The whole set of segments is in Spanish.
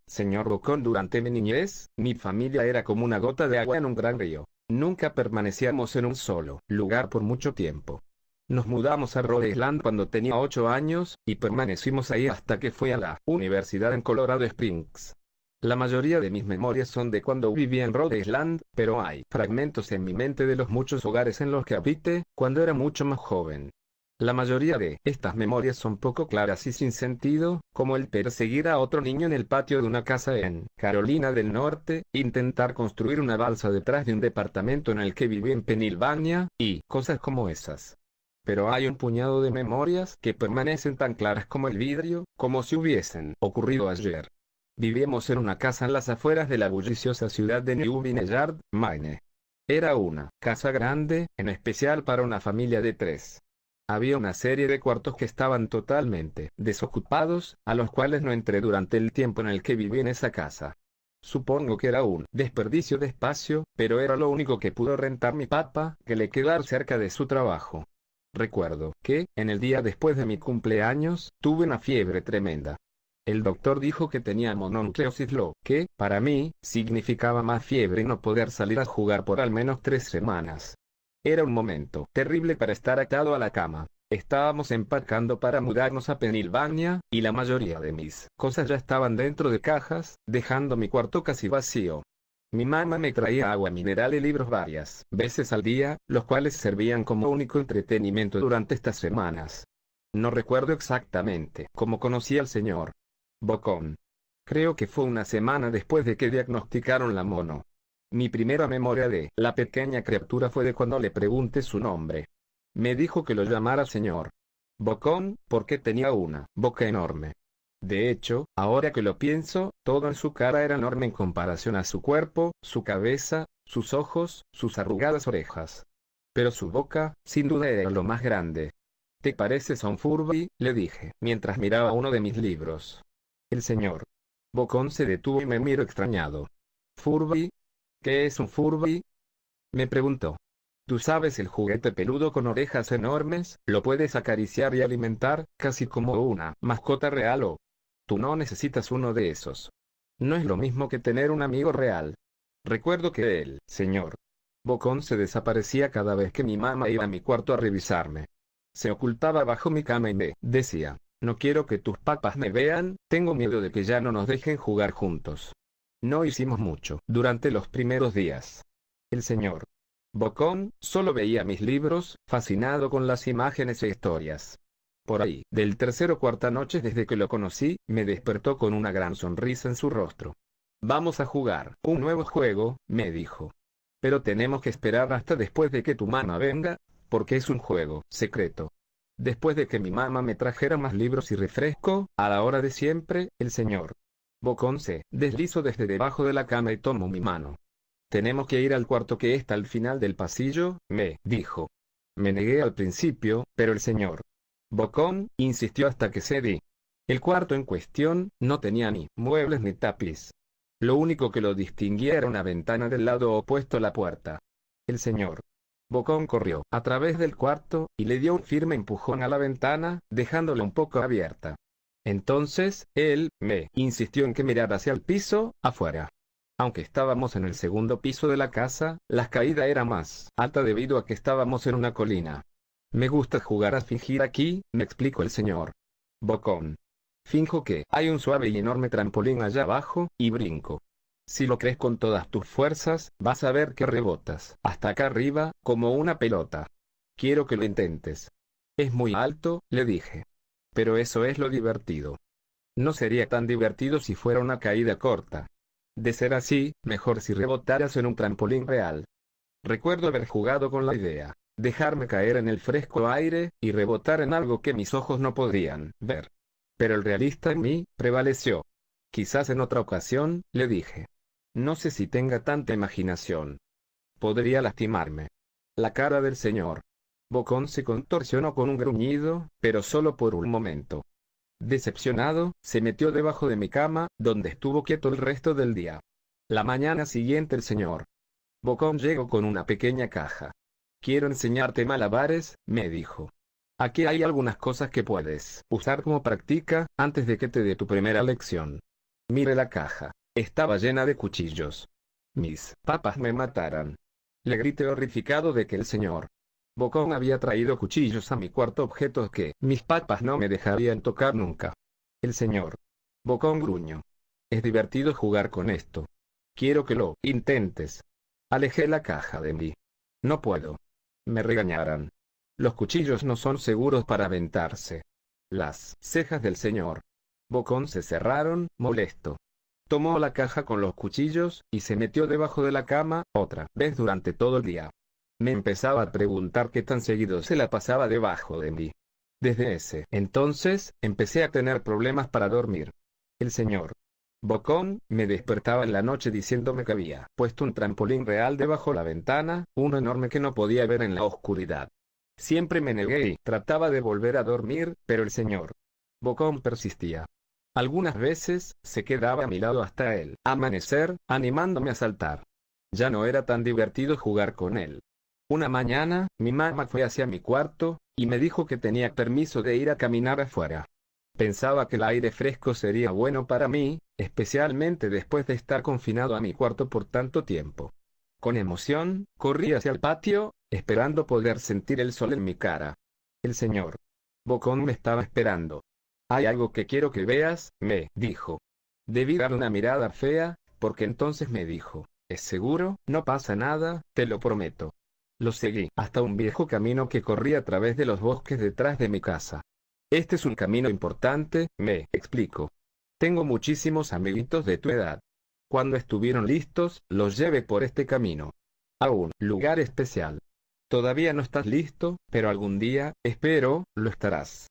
Señor Bocón, durante mi niñez, mi familia era como una gota de agua en un gran río. Nunca permanecíamos en un solo lugar por mucho tiempo. Nos mudamos a Rhode Island cuando tenía 8 años, y permanecimos ahí hasta que fui a la universidad en Colorado Springs. La mayoría de mis memorias son de cuando vivía en Rhode Island, pero hay fragmentos en mi mente de los muchos hogares en los que habité, cuando era mucho más joven. La mayoría de estas memorias son poco claras y sin sentido, como el perseguir a otro niño en el patio de una casa en Carolina del Norte, intentar construir una balsa detrás de un departamento en el que viví en Pensilvania, y cosas como esas. Pero hay un puñado de memorias que permanecen tan claras como el vidrio, como si hubiesen ocurrido ayer. Vivíamos en una casa en las afueras de la bulliciosa ciudad de New Vineyard, Maine. Era una casa grande, en especial para una familia de 3. Había una serie de cuartos que estaban totalmente desocupados, a los cuales no entré durante el tiempo en el que viví en esa casa. Supongo que era un desperdicio de espacio, pero era lo único que pudo rentar mi papá, que le quedara cerca de su trabajo. Recuerdo que, en el día después de mi cumpleaños, tuve una fiebre tremenda. El doctor dijo que tenía mononucleosis, lo que, para mí, significaba más fiebre y no poder salir a jugar por al menos 3 semanas. Era un momento terrible para estar atado a la cama. Estábamos empacando para mudarnos a Pensilvania, y la mayoría de mis cosas ya estaban dentro de cajas, dejando mi cuarto casi vacío. Mi mamá me traía agua mineral y libros varias veces al día, los cuales servían como único entretenimiento durante estas semanas. No recuerdo exactamente cómo conocí al señor Bocón. Creo que fue una semana después de que diagnosticaron la mono. Mi primera memoria de la pequeña criatura fue de cuando le pregunté su nombre. Me dijo que lo llamara señor Bocón, porque tenía una boca enorme. De hecho, ahora que lo pienso, todo en su cara era enorme en comparación a su cuerpo, su cabeza, sus ojos, sus arrugadas orejas. Pero su boca, sin duda, era lo más grande. ¿Te pareces a un Furby?, le dije, mientras miraba uno de mis libros. El señor Bocón se detuvo y me miró extrañado. ¿Furby? ¿Qué es un Furby?, me preguntó. Tú sabes, el juguete peludo con orejas enormes, lo puedes acariciar y alimentar, casi como una mascota real, o tú no necesitas uno de esos. No es lo mismo que tener un amigo real. Recuerdo que el señor Bocón se desaparecía cada vez que mi mamá iba a mi cuarto a revisarme. Se ocultaba bajo mi cama y me decía: no quiero que tus papás me vean, tengo miedo de que ya no nos dejen jugar juntos. No hicimos mucho durante los primeros días. El señor Bocón solo veía mis libros, fascinado con las imágenes e historias. Por ahí, del tercer o cuarta noche desde que lo conocí, me despertó con una gran sonrisa en su rostro. Vamos a jugar un nuevo juego, me dijo. Pero tenemos que esperar hasta después de que tu mamá venga, porque es un juego secreto. Después de que mi mamá me trajera más libros y refresco, a la hora de siempre, el señor Bocón se deslizó desde debajo de la cama y tomó mi mano. Tenemos que ir al cuarto que está al final del pasillo, me dijo. Me negué al principio, pero el señor Bocón insistió hasta que cedí. El cuarto en cuestión no tenía ni muebles ni tapiz. Lo único que lo distinguía era una ventana del lado opuesto a la puerta. El señor Bocón corrió a través del cuarto, y le dio un firme empujón a la ventana, dejándola un poco abierta. Entonces, él me insistió en que mirara hacia el piso, afuera. Aunque estábamos en el segundo piso de la casa, la caída era más alta debido a que estábamos en una colina. Me gusta jugar a fingir aquí, me explicó el señor Bocón. Finjo que hay un suave y enorme trampolín allá abajo, y brinco. Si lo crees con todas tus fuerzas, vas a ver que rebotas hasta acá arriba, como una pelota. Quiero que lo intentes. Es muy alto, le dije. Pero eso es lo divertido. No sería tan divertido si fuera una caída corta. De ser así, mejor si rebotaras en un trampolín real. Recuerdo haber jugado con la idea, dejarme caer en el fresco aire, y rebotar en algo que mis ojos no podían ver. Pero el realista en mí prevaleció. Quizás en otra ocasión, le dije. No sé si tenga tanta imaginación. Podría lastimarme. La cara del señor Bocón se contorsionó con un gruñido, pero solo por un momento. Decepcionado, se metió debajo de mi cama, donde estuvo quieto el resto del día. La mañana siguiente el señor Bocón llegó con una pequeña caja. Quiero enseñarte malabares, me dijo. Aquí hay algunas cosas que puedes usar como práctica, antes de que te dé tu primera lección. Mire la caja. Estaba llena de cuchillos. Mis papas me matarán. Le grité horrificado de que el señor Bocón había traído cuchillos a mi cuarto, objetos que mis papas no me dejarían tocar nunca. El señor Bocón gruñó. Es divertido jugar con esto. Quiero que lo intentes. Alejé la caja de mí. No puedo. Me regañarán. Los cuchillos no son seguros para aventarse. Las cejas del señor Bocón se cerraron, molesto. Tomó la caja con los cuchillos, y se metió debajo de la cama, otra vez durante todo el día. Me empezaba a preguntar qué tan seguido se la pasaba debajo de mí. Desde ese entonces, empecé a tener problemas para dormir. El señor Bocón me despertaba en la noche diciéndome que había puesto un trampolín real debajo de la ventana, uno enorme que no podía ver en la oscuridad. Siempre me negué y trataba de volver a dormir, pero el señor Bocón persistía. Algunas veces, se quedaba a mi lado hasta el amanecer, animándome a saltar. Ya no era tan divertido jugar con él. Una mañana, mi mamá fue hacia mi cuarto, y me dijo que tenía permiso de ir a caminar afuera. Pensaba que el aire fresco sería bueno para mí, especialmente después de estar confinado a mi cuarto por tanto tiempo. Con emoción, corrí hacia el patio, esperando poder sentir el sol en mi cara. El señor Bocón me estaba esperando. Hay algo que quiero que veas, me dijo. Debí darle una mirada fea, porque entonces me dijo, ¿es seguro? No pasa nada, te lo prometo. Lo seguí hasta un viejo camino que corría a través de los bosques detrás de mi casa. Este es un camino importante, me explicó. Tengo muchísimos amiguitos de tu edad. Cuando estuvieron listos, los llevé por este camino a un lugar especial. Todavía no estás listo, pero algún día, espero, lo estarás.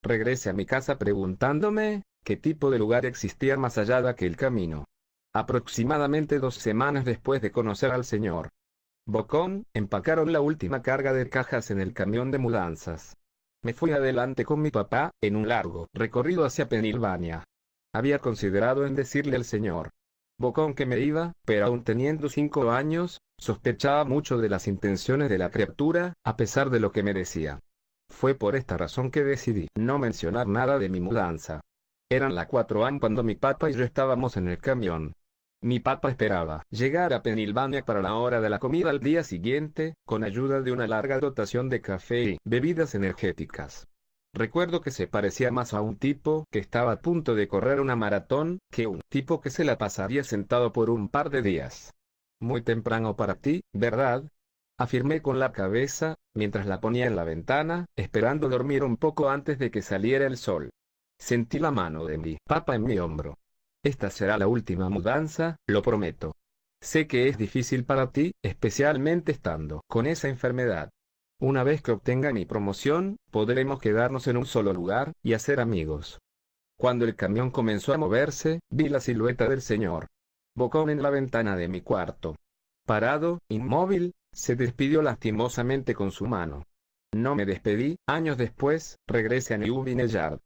Regresé a mi casa preguntándome qué tipo de lugar existía más allá de aquel camino. Aproximadamente 2 semanas después de conocer al señor Bocón, empacaron la última carga de cajas en el camión de mudanzas. Me fui adelante con mi papá, en un largo recorrido hacia Pensilvania. Había considerado en decirle al señor Bocón que me iba, pero aún teniendo 5 años, sospechaba mucho de las intenciones de la criatura, a pesar de lo que me decía. Fue por esta razón que decidí no mencionar nada de mi mudanza. Eran las 4 AM cuando mi papá y yo estábamos en el camión. Mi papá esperaba llegar a Pensilvania para la hora de la comida al día siguiente, con ayuda de una larga dotación de café y bebidas energéticas. Recuerdo que se parecía más a un tipo que estaba a punto de correr una maratón, que un tipo que se la pasaría sentado por un par de días. Muy temprano para ti, ¿verdad? Afirmé con la cabeza, mientras la ponía en la ventana, esperando dormir un poco antes de que saliera el sol. Sentí la mano de mi papá en mi hombro. Esta será la última mudanza, lo prometo. Sé que es difícil para ti, especialmente estando con esa enfermedad. Una vez que obtenga mi promoción, podremos quedarnos en un solo lugar, y hacer amigos. Cuando el camión comenzó a moverse, vi la silueta del señor Bocón en la ventana de mi cuarto. Parado, inmóvil, se despidió lastimosamente con su mano. No me despedí. Años después, regresé a New Vineyard.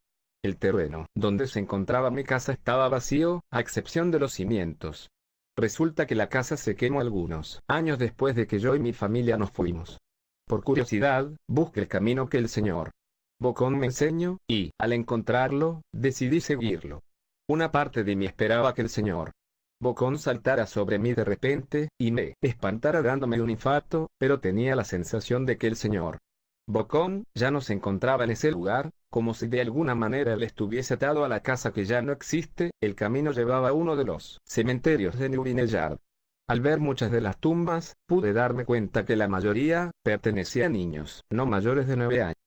El terreno donde se encontraba mi casa estaba vacío, a excepción de los cimientos. Resulta que la casa se quemó algunos años después de que yo y mi familia nos fuimos. Por curiosidad, busqué el camino que el señor Bocón me enseñó, y, al encontrarlo, decidí seguirlo. Una parte de mí esperaba que el señor Bocón saltara sobre mí de repente, y me espantara dándome un infarto, pero tenía la sensación de que el señor Bocón ya no se encontraba en ese lugar, como si de alguna manera él estuviese atado a la casa que ya no existe. El camino llevaba a uno de los cementerios de New Vineyard. Al ver muchas de las tumbas, pude darme cuenta que la mayoría pertenecía a niños, no mayores de 9 años.